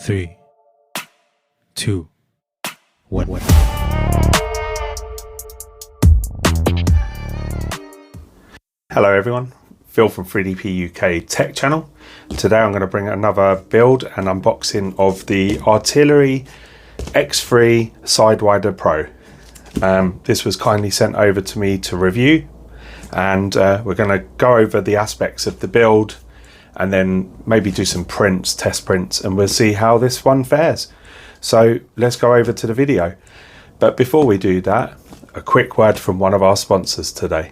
3, 2, 1. Hello everyone, Phil from 3DP UK Tech Channel. Today I'm going to bring another build and unboxing of the Artillery X3 Sidewinder Pro. This was kindly sent over to me to review, and we're going to go over the aspects of the build and then maybe do some prints, test prints, and we'll see how this one fares. So let's go over to the video. But before we do that, a quick word from one of our sponsors today.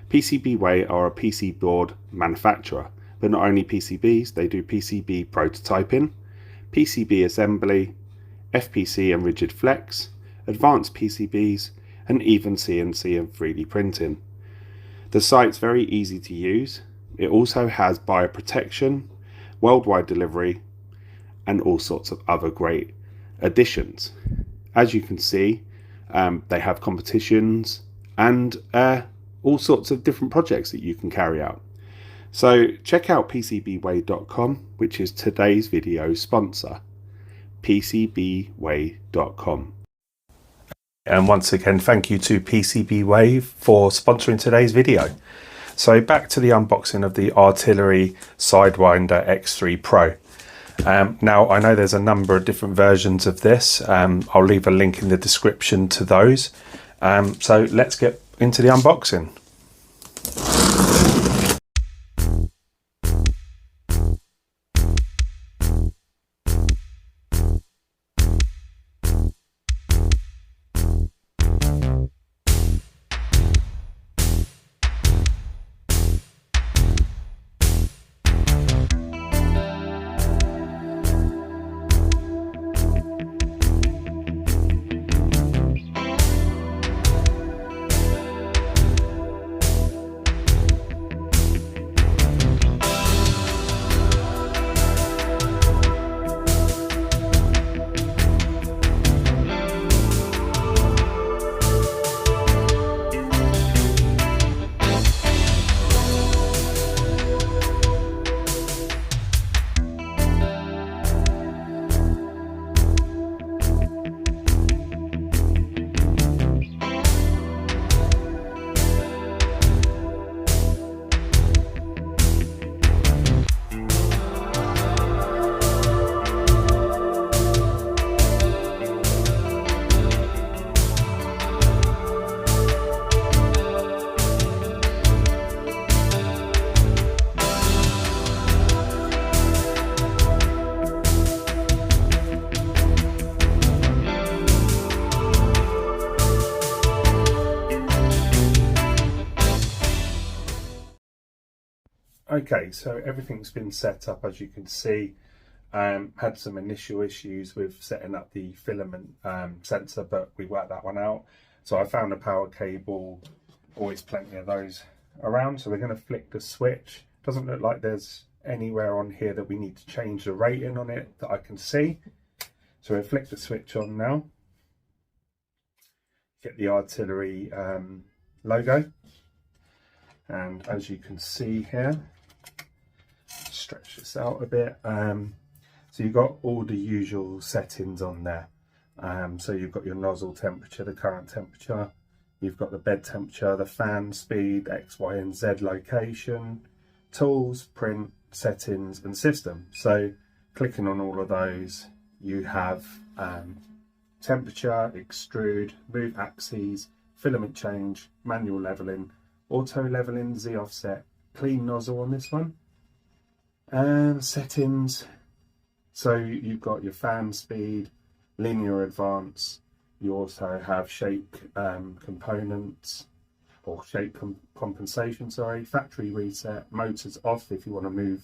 PCBWay are a PC board manufacturer, but not only PCBs, they do PCB prototyping, PCB assembly, FPC and rigid flex, advanced PCBs, and even CNC and 3D printing. The site's very easy to use. It also has bioprotection, worldwide delivery, and all sorts of other great additions. As you can see, they have competitions and all sorts of different projects that you can carry out. So check out PCBWay.com, which is today's video sponsor, PCBWay.com. And once again, thank you to PCBWay for sponsoring today's video. So back to the unboxing of the Artillery Sidewinder X3 Pro. Now I know there's a number of different versions of this. I'll leave a link in the description to those. So let's get into the unboxing. Okay, so everything's been set up, as you can see. Had some initial issues with setting up the filament sensor, but we worked that one out. So I found a power cable, always plenty of those around. So we're going to flick the switch. Doesn't look like there's anywhere on here that we need to change the rating on it that I can see. So we'll flick the switch on now. Get the Artillery logo. And as you can see here, stretch this out a bit. So you've got all the usual settings on there. So you've got your nozzle temperature, the current temperature, you've got the bed temperature, the fan speed, X, Y, and Z location, tools, print, settings, and system. So clicking on all of those, you have temperature, extrude, move axes, filament change, manual leveling, auto leveling, Z offset, clean nozzle on this one. Settings, so you've got your fan speed, linear advance, you also have shape components, or shape compensation, sorry, factory reset, motors off if you want to move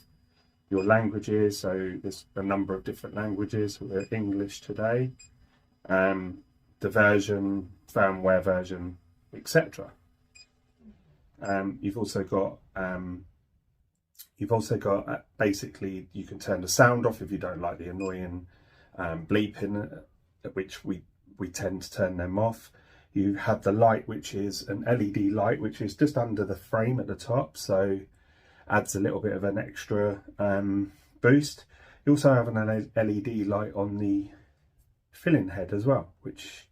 your languages, so there's a number of different languages, we're English today, the version, firmware version, etc. You've also got basically you can turn the sound off if you don't like the annoying bleeping, which we tend to turn them off. You have the light, which is an LED light, which is just under the frame at the top, so adds a little bit of an extra boost. You also have an LED light on the filling head as well, which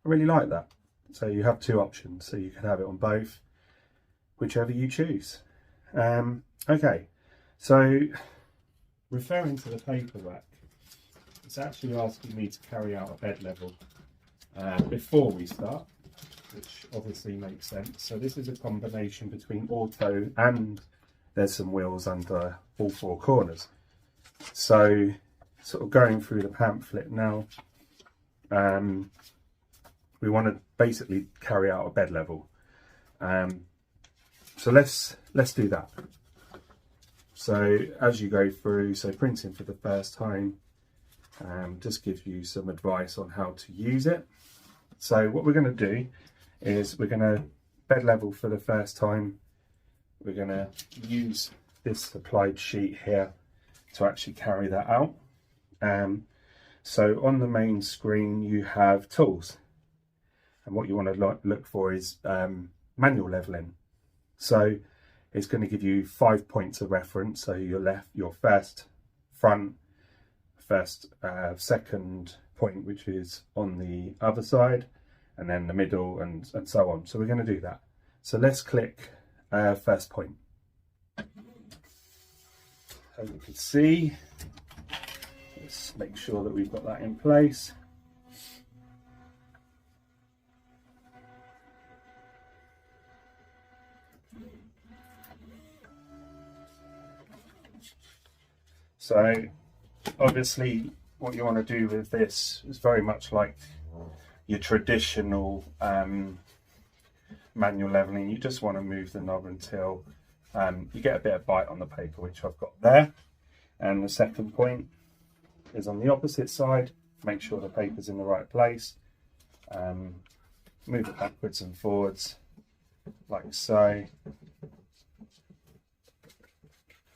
I really like that. So you have two options, so you can have it on both, whichever you choose. Okay, so referring to the paper rack, it's actually asking me to carry out a bed level before we start, which obviously makes sense. So this is a combination between auto and there's some wheels under all four corners. So sort of going through the pamphlet now, we want to basically carry out a bed level. So let's do that. So as you go through, so printing for the first time, just gives you some advice on how to use it. So what we're going to do is we're going to bed level for the first time. We're going to use this applied sheet here to actually carry that out. So on the main screen you have tools, and what you want to look for is manual leveling. So it's going to give you 5 points of reference. So your first front, second point, which is on the other side, and then the middle, and so on. So we're going to do that. So let's click first point. As you can see, let's make sure that we've got that in place. So obviously what you want to do with this is very much like your traditional manual leveling. You just want to move the knob until you get a bit of bite on the paper, which I've got there. And the second point is on the opposite side. Make sure the paper's in the right place. Move it backwards and forwards like so.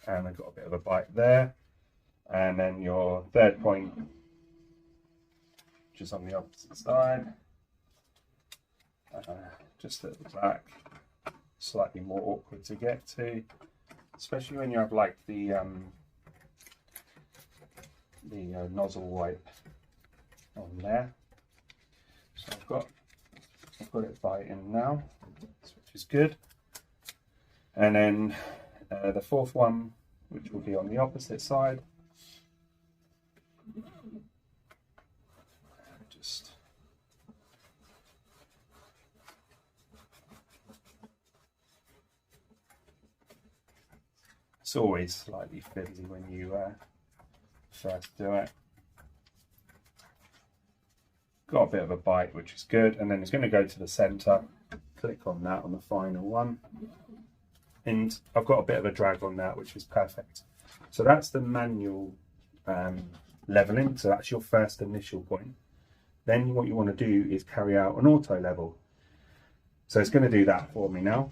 And I've got a bit of a bite there. And then your third point, which is on the opposite side, just at the back, slightly more awkward to get to, especially when you have like the nozzle wipe on there. So I've got it biting now, which is good. And then the fourth one, which will be on the opposite side. Just it's always slightly fiddly when you first do it. Got a bit of a bite, which is good, and then it's going to go to the center. Click on that on the final one, and I've got a bit of a drag on that, which is perfect. So that's the manual leveling. So that's your first initial point. Then what you want to do is carry out an auto level. So it's going to do that for me now,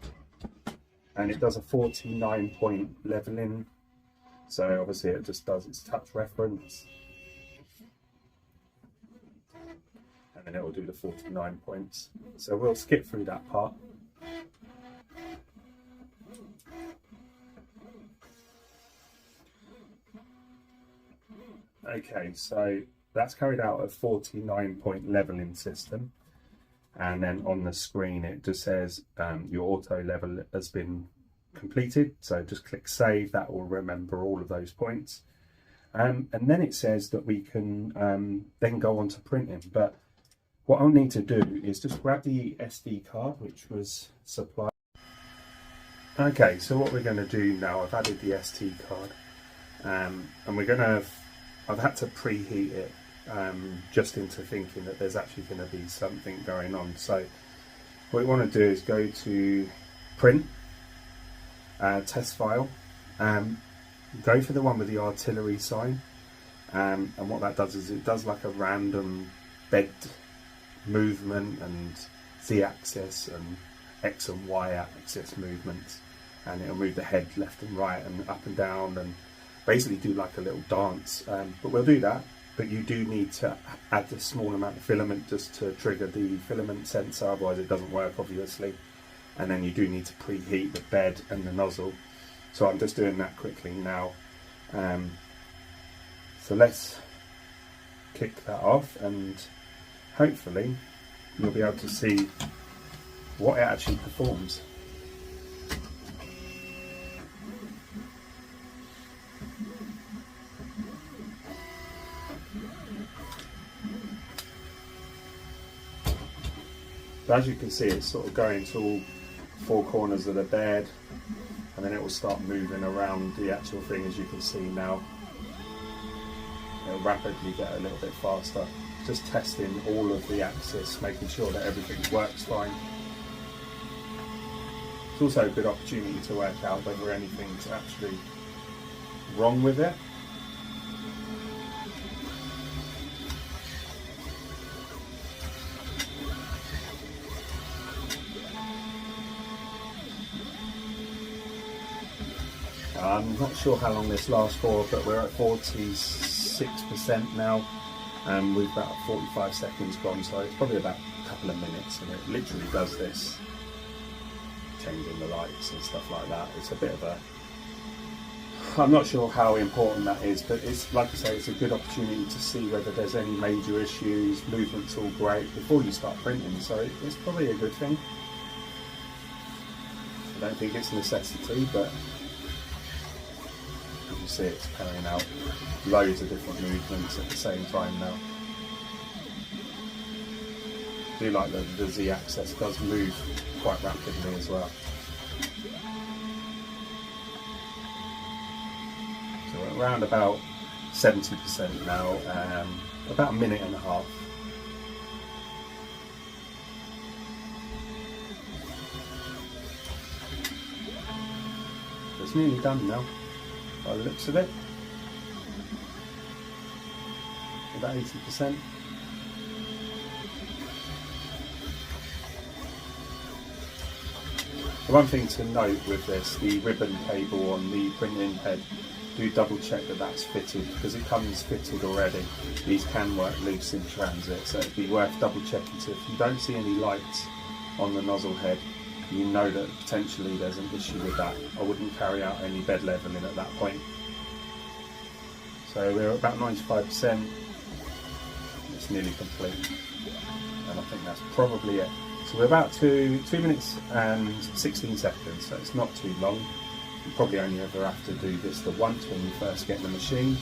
and it does a 49 point leveling. So obviously it just does its touch reference, and then it will do the 49 points. So we'll skip through that part. Okay, so that's carried out a 49 point leveling system, and then on the screen it just says your auto level has been completed. So just click save. That will remember all of those points, and then it says that we can then go on to printing. But what I'll need to do is just grab the SD card which was supplied. Okay, so what we're going to do now, I've added the SD card, and I've had to preheat it just into thinking that there's actually going to be something going on. So what we want to do is go to print, test file, go for the one with the artillery sign, and what that does is it does like a random bed movement and Z-axis and X and Y axis movements, and it'll move the head left and right and up and down and basically do like a little dance. But we'll do that, but you do need to add a small amount of filament just to trigger the filament sensor, otherwise it doesn't work obviously. And then you do need to preheat the bed and the nozzle, so I'm just doing that quickly now. So let's kick that off, and hopefully you'll be able to see what it actually performs. So as you can see, it's sort of going to all four corners of the bed, and then it will start moving around the actual thing. As you can see now, it'll rapidly get a little bit faster. Just testing all of the axis, making sure that everything works fine. It's also a good opportunity to work out whether anything's actually wrong with it. I'm not sure how long this lasts for, but we're at 46% now, and we've about 45 seconds gone, so it's probably about a couple of minutes, and it literally does this, changing the lights and stuff like that. It's a bit of a, I'm not sure how important that is, but it's, like I say, it's a good opportunity to see whether there's any major issues. Movement's all great before you start printing, so it's probably a good thing. I don't think it's a necessity, but you can see it's carrying out loads of different movements at the same time now. I do like that the Z-axis does move quite rapidly as well. So we're around about 70% now, about a minute and a half. It's nearly done now, by the looks of it. About 80%. The one thing to note with this, the ribbon cable on the printing head, do double check that that's fitted, because it comes fitted already. These can work loose in transit, so it'd be worth double checking. So if you don't see any lights on the nozzle head, you know that potentially there's an issue with that. I wouldn't carry out any bed leveling at that point. So we're at about 95%. It's nearly complete, and I think that's probably it. So we're about 2 minutes and 16 seconds, so it's not too long. You probably only ever have to do this the once when you first get the machine.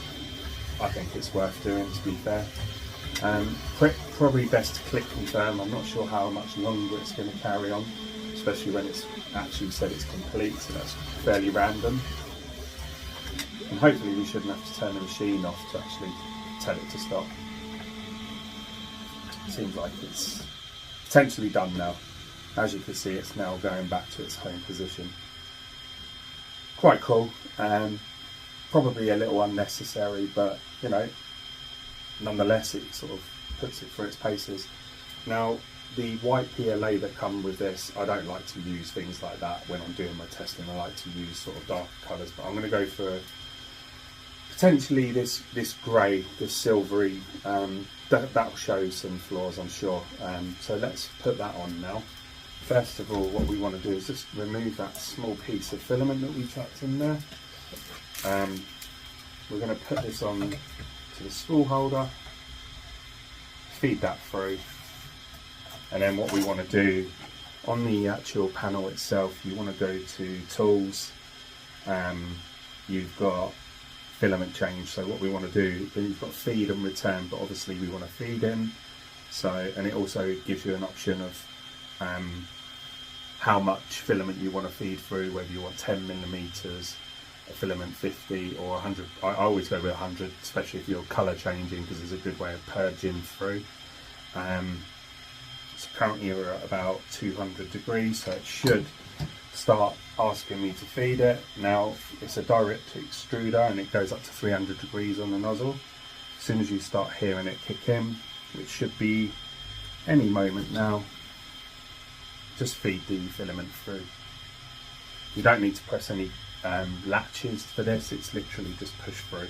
I think it's worth doing, to be fair. Probably best to click confirm. I'm not sure how much longer it's going to carry on, especially when it's actually said it's complete, so that's fairly random. And hopefully we shouldn't have to turn the machine off to actually tell it to stop. Seems like it's potentially done now. As you can see, it's now going back to its home position. Quite cool, probably a little unnecessary, but you know, nonetheless it sort of puts it through its paces. Now, the white PLA that come with this, I don't like to use things like that when I'm doing my testing. I like to use sort of dark colours, but I'm going to go for potentially this grey, this silvery. That'll show some flaws, I'm sure. So let's put that on now. First of all, what we want to do is just remove that small piece of filament that we chucked in there. We're going to put this on to the spool holder, feed that through, and then what we want to do on the actual panel itself, you want to go to tools. You've got filament change, so what we want to do, then you've got feed and return, but obviously we want to feed in. So, and it also gives you an option of how much filament you want to feed through, whether you want 10 millimeters, a filament 50 or 100. I always go with 100, especially if you're color changing, because it's a good way of purging through. So currently we're at about 200 degrees, so it should start asking me to feed it. Now it's a direct extruder and it goes up to 300 degrees on the nozzle. As soon as you start hearing it kick in, which should be any moment now, just feed the filament through. You don't need to press any latches for this, it's literally just push through.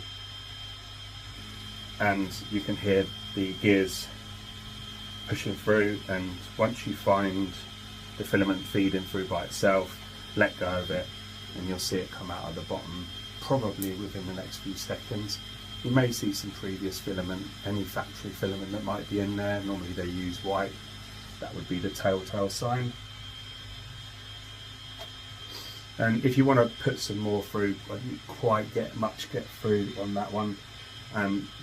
And you can hear the gears pushing through, and once you find the filament feeding through by itself, let go of it and you'll see it come out of the bottom probably within the next few seconds. You may see some previous filament, any factory filament that might be in there. Normally they use white, that would be the telltale sign. And if you want to put some more through, I didn't quite get through on that one,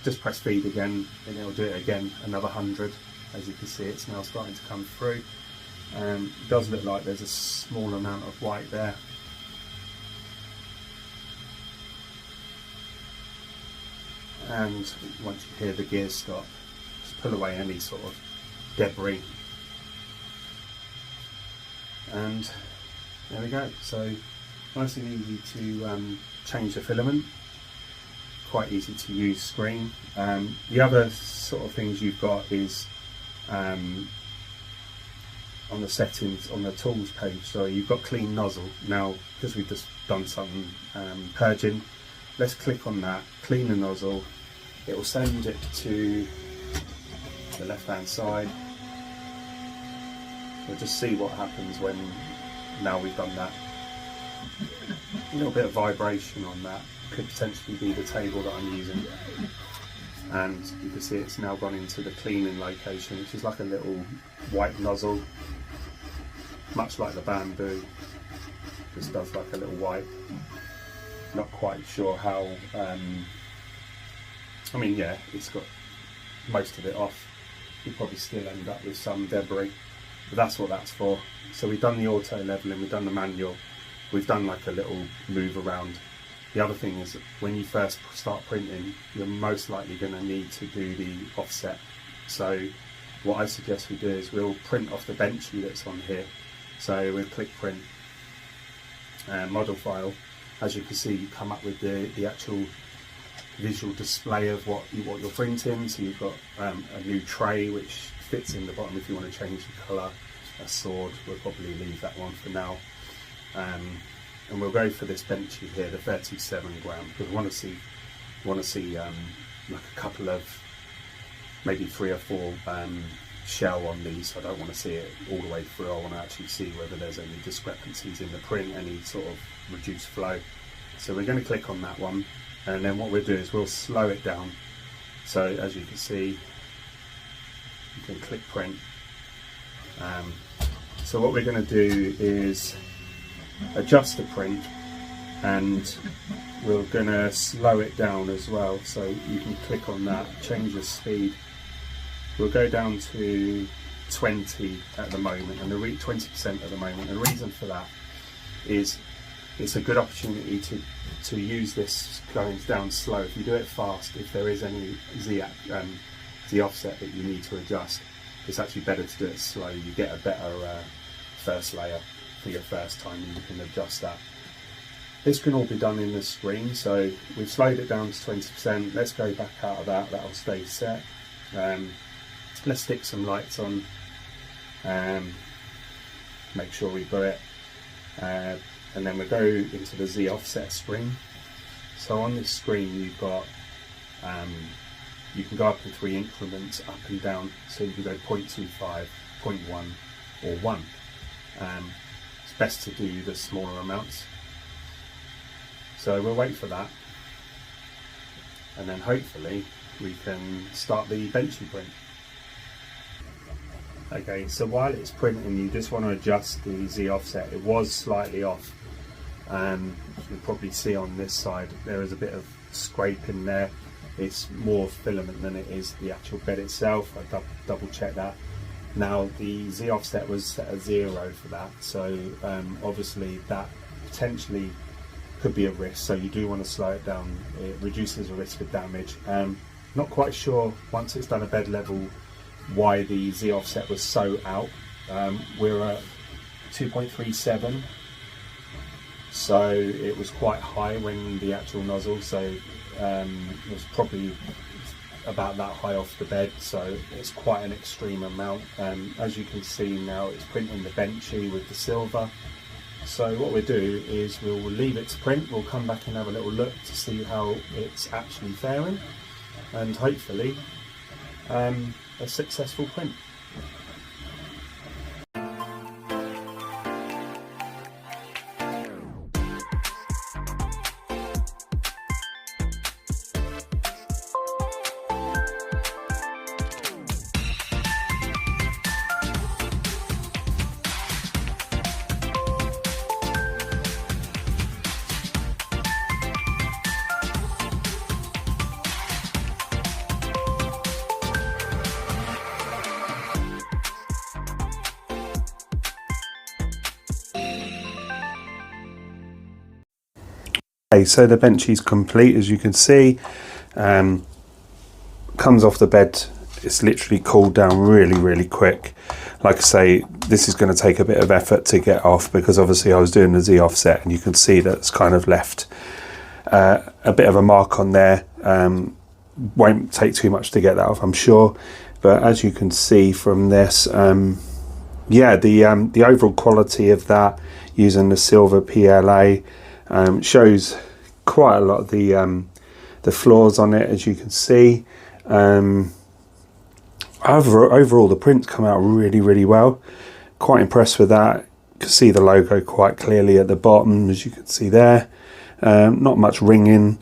just press feed again and it'll do it again, another 100. As you can see, it's now starting to come through. It does look like there's a small amount of white there. And once you hear the gears stop, just pull away any sort of debris. And there we go. So nice and easy to change the filament. Quite easy to use screen. The other sort of things you've got is on the settings on the tools page. So you've got clean nozzle. Now, because we've just done some purging, let's click on that, clean the nozzle. It will send it to the left hand side. We'll just see what happens when now we've done that. A little bit of vibration on that, could potentially be the table that I'm using. And you can see it's now gone into the cleaning location, which is like a little white nozzle, much like the bamboo. Just does like a little white. Not quite sure how, I mean, yeah, it's got most of it off. You'll probably still end up with some debris, but that's what that's for. So we've done the auto leveling, we've done the manual, we've done like a little move around. The other thing is that when you first start printing, you're most likely going to need to do the offset. So what I suggest we do is we'll print off the benchy that's on here. So we'll click print, model file. As you can see, you come up with the actual visual display of what you're printing. So you've got a new tray which fits in the bottom if you want to change the colour. A sword, we'll probably leave that one for now. And we'll go for this benchy here, the 37 gram, because we want to see like a couple of, maybe 3 or 4 shell on these. I don't want to see it all the way through. I want to actually see whether there's any discrepancies in the print, any sort of reduced flow. So we're going to click on that one, and then what we'll do is we'll slow it down. So as you can see, you can click print. So what we're going to do is adjust the print, and we're going to slow it down as well. So you can click on that, change the speed. We'll go down to 20 at the moment, and 20% at the moment. And the reason for that is it's a good opportunity to use this going down slow. If you do it fast, if there is any Z offset that you need to adjust, it's actually better to do it slow. You get a better first layer for your first time, and you can adjust that. This can all be done in the screen, so we've slowed it down to 20%. Let's go back out of that, that'll stay set. Let's stick some lights on, make sure we've got it, and then we'll go into the Z offset screen. So on this screen you've got, you can go up in 3 increments, up and down, so you can go 0.25, 0.1 or 1. It's best to do the smaller amounts. So we'll wait for that, and then hopefully we can start the benchy print. Okay, so while it's printing, you just want to adjust the Z offset. It was slightly off. You'll probably see on this side there is a bit of scraping there. It's more filament than it is the actual bed itself. I double check that. Now the Z offset was set at 0 for that, so obviously that potentially could be a risk, so you do want to slow it down. It reduces the risk of damage. Not quite sure once it's done a bed level why the Z offset was so out. We're at 2.37, so it was quite high when the actual nozzle, so it was probably about that high off the bed, so it's quite an extreme amount. As you can see now, it's printing the benchy with the silver. So what we'll do is we'll leave it to print. We'll come back and have a little look to see how it's actually faring, and hopefully a successful print. Okay, so the bench is complete, as you can see. Comes off the bed, it's literally cooled down really quick. Like I say, this is going to take a bit of effort to get off, because obviously I was doing the Z offset, and you can see that it's kind of left a bit of a mark on there. Won't take too much to get that off, I'm sure, but as you can see from this, yeah, the overall quality of that using the silver PLA shows quite a lot of the flaws on it, as you can see. Overall the prints come out really well. Quite impressed with that. You can see the logo quite clearly at the bottom, as you can see there. Not much ringing,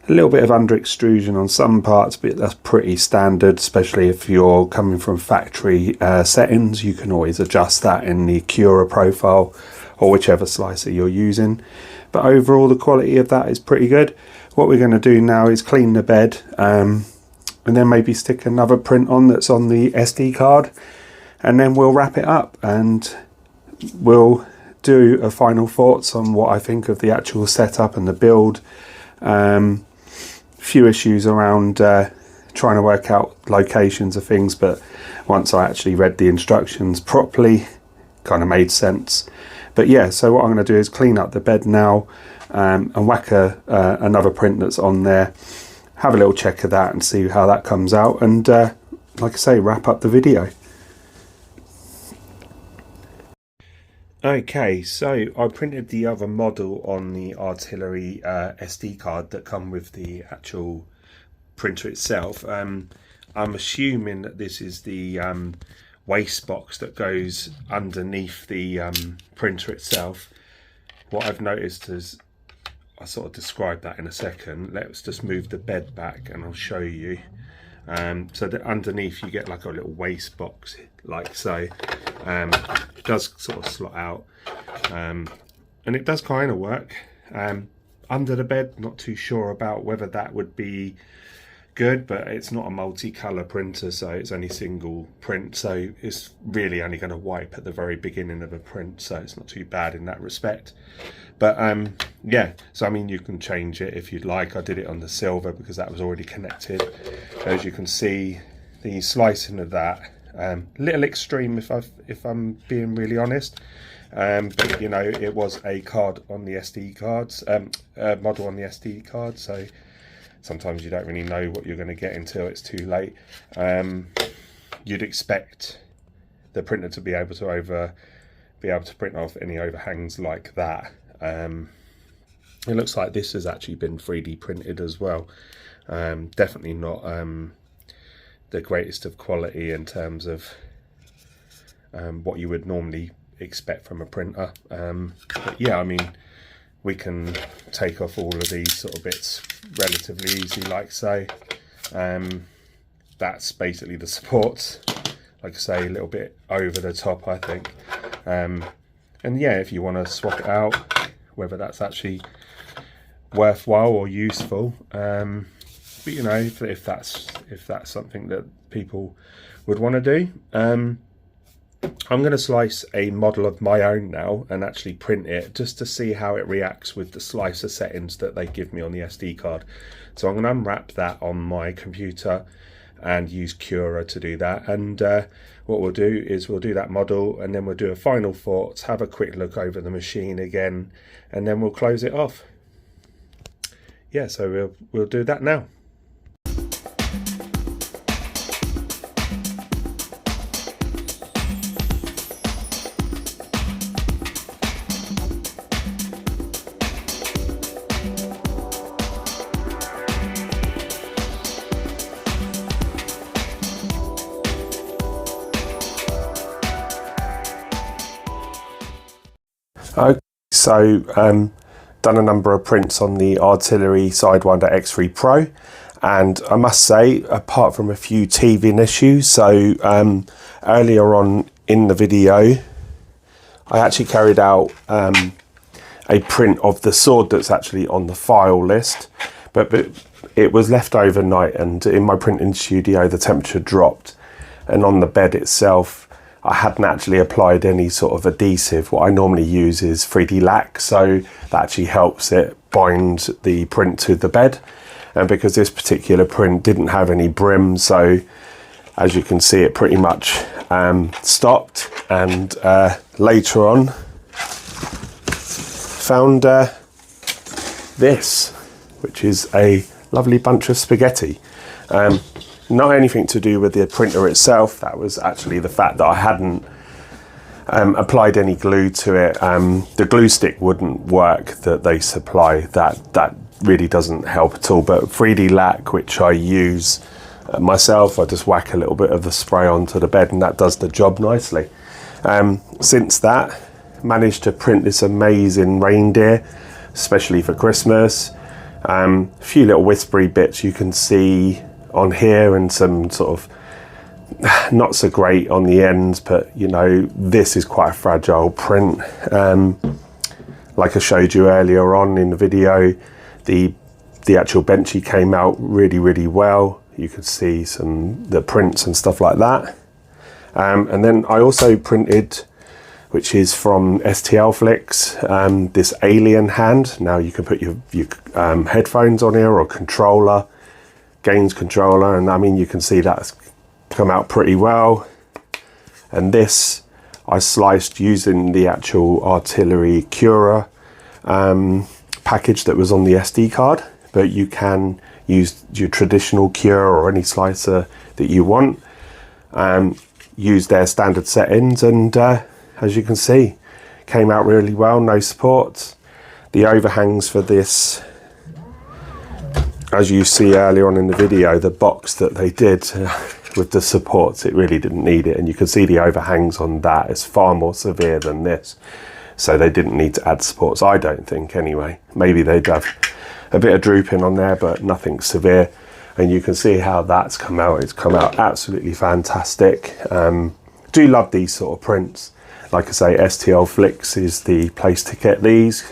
a little bit of under extrusion on some parts, but that's pretty standard, especially if you're coming from factory settings. You can always adjust that in the Cura profile or whichever slicer you're using. But overall the quality of that is pretty good. What we're going to do now is clean the bed, and then maybe stick another print on that's on the SD card, and then we'll wrap it up and we'll do a final thoughts on what I think of the actual setup and the build. Few issues around trying to work out locations of things, but once I actually read the instructions properly, kind of made sense. But yeah, so what I'm going to do is clean up the bed now, and whack another print that's on there, have a little check of that and see how that comes out, and like I say, wrap up the video. Okay, so I printed the other model on the artillery SD card that come with the actual printer itself. I'm assuming that this is the waste box that goes underneath the printer itself. What I've noticed is, I'll sort of describe that in a second. Let's just move the bed back and I'll show you. So that underneath you get like a little waste box, like so. It does sort of slot out, and it does kind of work. Under the bed, not too sure about whether that would be good, but it's not a multicolour printer, so it's only single print, so it's really only going to wipe at the very beginning of a print, so it's not too bad in that respect. But yeah, so I mean, you can change it if you'd like. I did it on the silver because that was already connected. As you can see, the slicing of that, little extreme if I'm being really honest, but you know, it was a card on the SD cards, model on the SD card, so sometimes you don't really know what you're going to get until it's too late. You'd expect the printer to be able to print off any overhangs like that. It looks like this has actually been 3D printed as well. Definitely not the greatest of quality in terms of what you would normally expect from a printer. But yeah, I mean, we can take off all of these sort of bits relatively easy, like so. That's basically the supports, like I say, a little bit over the top, I think. And yeah, if you want to swap it out, whether that's actually worthwhile or useful, but you know, if that's something that people would want to do. I'm going to slice a model of my own now and actually print it just to see how it reacts with the slicer settings that they give me on the SD card. So I'm going to unwrap that on my computer and use Cura to do that. And what we'll do is we'll do that model, and then we'll do a final thoughts, have a quick look over the machine again, and then we'll close it off. Yeah, so we'll do that now. Okay, so done a number of prints on the artillery Sidewinder X3 Pro, and I must say, apart from a few teething issues, so earlier on in the video I actually carried out a print of the sword that's actually on the file list, but it was left overnight, and in my printing studio the temperature dropped, and on the bed itself I hadn't actually applied any sort of adhesive. What I normally use is 3D lac, so that actually helps it bind the print to the bed. And because this particular print didn't have any brim, so as you can see, it pretty much stopped. And later on, found this, which is a lovely bunch of spaghetti. Not anything to do with the printer itself. That was actually the fact that I hadn't applied any glue to it. The glue stick wouldn't work that they supply. That really doesn't help at all. But 3D lac, which I use myself, I just whack a little bit of the spray onto the bed and that does the job nicely. Since that, managed to print this amazing reindeer, especially for Christmas. A few little whispery bits you can see on here and some sort of not so great on the ends, but you know, this is quite a fragile print. Like I showed you earlier on in the video, the actual benchy came out really well. You could see the prints and stuff like that. And then I also printed, which is from STL Flicks, this alien hand. Now you can put your headphones on here or controller, gains controller, and I mean, you can see that's come out pretty well. And this I sliced using the actual artillery curer package that was on the SD card, but you can use your traditional cure or any slicer that you want. Use their standard settings, and as you can see, came out really well, no supports. The overhangs for this, as you see earlier on in the video, the box that they did with the supports, it really didn't need it. And you can see the overhangs on that is far more severe than this. So they didn't need to add supports, I don't think anyway. Maybe they'd have a bit of drooping on there, but nothing severe. And you can see how that's come out. It's come out absolutely fantastic. Do love these sort of prints. Like I say, STL Flicks is the place to get these.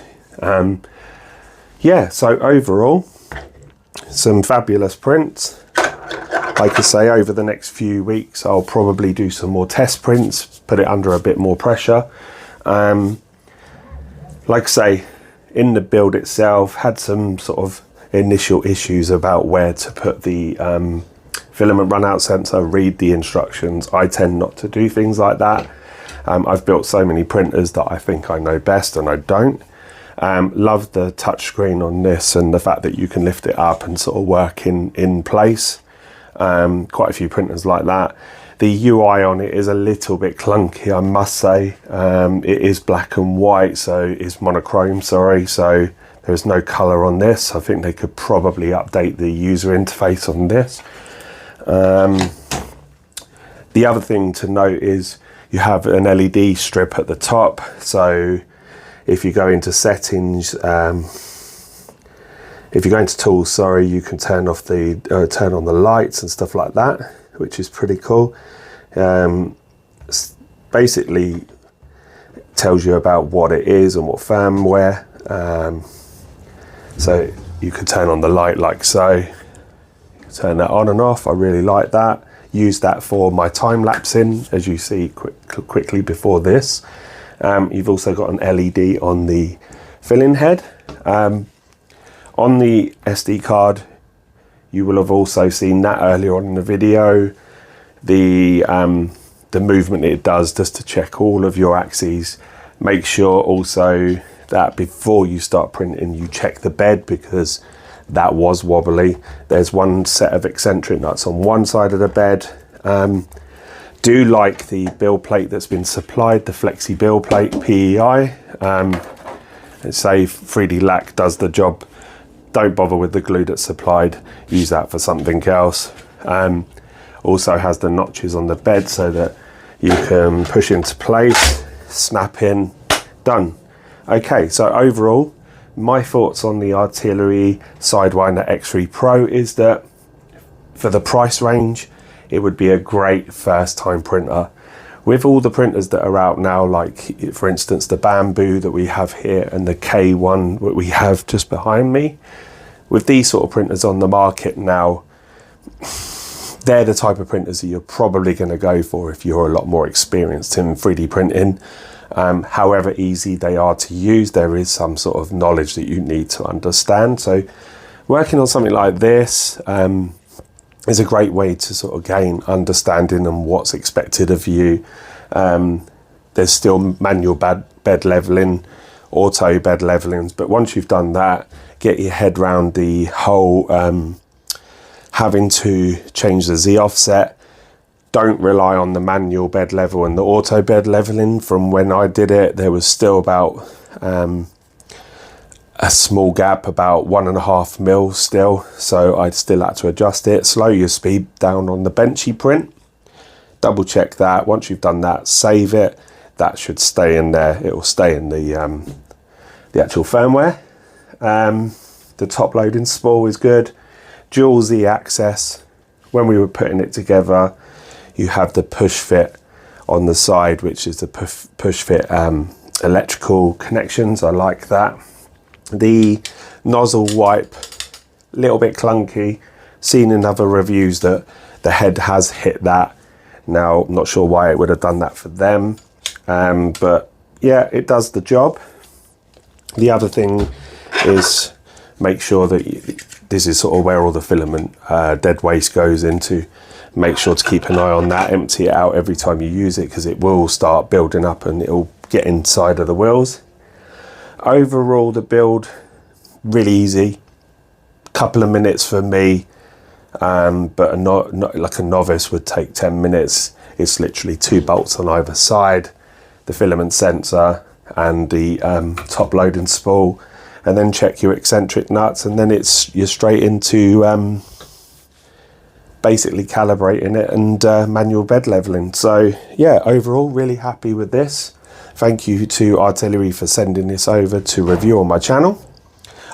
Yeah, so overall, some fabulous prints. Like I say, over the next few weeks, I'll probably do some more test prints, put it under a bit more pressure. Like I say, in the build itself, had some sort of initial issues about where to put the filament runout sensor, read the instructions. I tend not to do things like that. I've built so many printers that I think I know best, and I don't. Love the touchscreen on this and the fact that you can lift it up and sort of work in place. Quite a few printers like that. The UI on it is a little bit clunky, I must say. It is black and white, so it's monochrome, sorry, so there's no color on this. I think they could probably update the user interface on this. The other thing to note is you have an LED strip at the top, so if you go into settings, if you go into tools, sorry, you can turn off the turn on the lights and stuff like that, which is pretty cool. Basically tells you about what it is and what firmware. So you can turn on the light like so. You can turn that on and off. I really like that. Use that for my time lapsing, as you see quickly before this. You've also got an LED on the filling head. On the SD card, you will have also seen that earlier on in the video, the movement it does just to check all of your axes. Make sure also that before you start printing, you check the bed, because that was wobbly. There's one set of eccentric nuts on one side of the bed. Do like the build plate that's been supplied, the Flexi build plate, PEI. Say 3D lac does the job. Don't bother with the glue that's supplied, use that for something else. Also has the notches on the bed so that you can push into place, snap in, done. Okay, so overall, my thoughts on the Artillery Sidewinder X3 Pro is that for the price range, it would be a great first time printer. With all the printers that are out now, like for instance the Bamboo that we have here and the K1 that we have just behind me, with these sort of printers on the market now, they're the type of printers that you're probably going to go for if you're a lot more experienced in 3D printing. However easy they are to use, there is some sort of knowledge that you need to understand. So working on something like this is a great way to sort of gain understanding and what's expected of you. There's still manual bed leveling, auto bed levelings, but once you've done that, get your head around the whole having to change the Z offset. Don't rely on the manual bed level and the auto bed leveling. From when I did it, there was still about a small gap, about 1.5 mil still, so I still had to adjust it. Slow your speed down on the benchy print, double check that. Once you've done that, save it. That should stay in there. It will stay in the actual firmware. The top loading spool is good. Dual Z access. When we were putting it together, you have the push fit on the side, which is the push fit electrical connections. I like that. The nozzle wipe, a little bit clunky. Seen in other reviews that the head has hit that. Now, I'm not sure why it would have done that for them, but yeah, it does the job. The other thing is make sure that this is sort of where all the filament dead waste goes into. Make sure to keep an eye on that, empty it out every time you use it, because it will start building up and it'll get inside of the wheels. Overall, the build, really easy. Couple of minutes for me, but not like a novice would take 10 minutes. It's literally 2 bolts on either side, the filament sensor and the top loading spool, and then check your eccentric nuts, and then you're straight into basically calibrating it and manual bed leveling. So yeah, overall really happy with this. Thank you to Artillery for sending this over to review on my channel.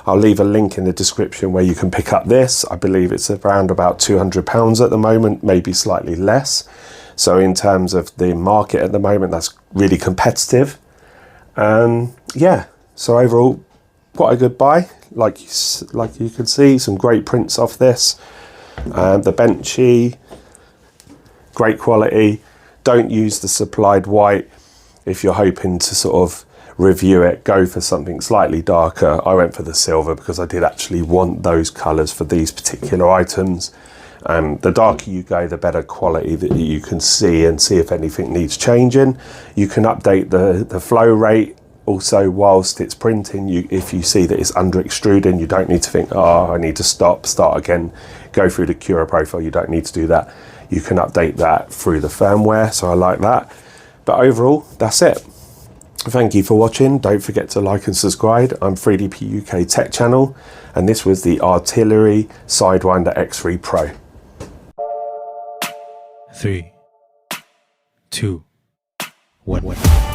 I'll leave a link in the description where you can pick up this. I believe it's around about £200 at the moment, maybe slightly less. So in terms of the market at the moment, that's really competitive. Yeah, so overall quite a good buy. Like you can see, some great prints off this. The benchy, great quality. Don't use the supplied white if you're hoping to sort of review it. Go for something slightly darker. I went for the silver because I did actually want those colours for these particular items. The darker you go, the better quality that you can see and see if anything needs changing. You can update the flow rate. Also, whilst it's printing, if you see that it's under extruding, you don't need to think, oh, I need to stop, start again, go through the Cura profile. You don't need to do that. You can update that through the firmware, so I like that. But overall, that's it. Thank you for watching. Don't forget to like and subscribe. I'm 3DP UK Tech Channel, and this was the Artillery Sidewinder X3 Pro. 3, 2, 1.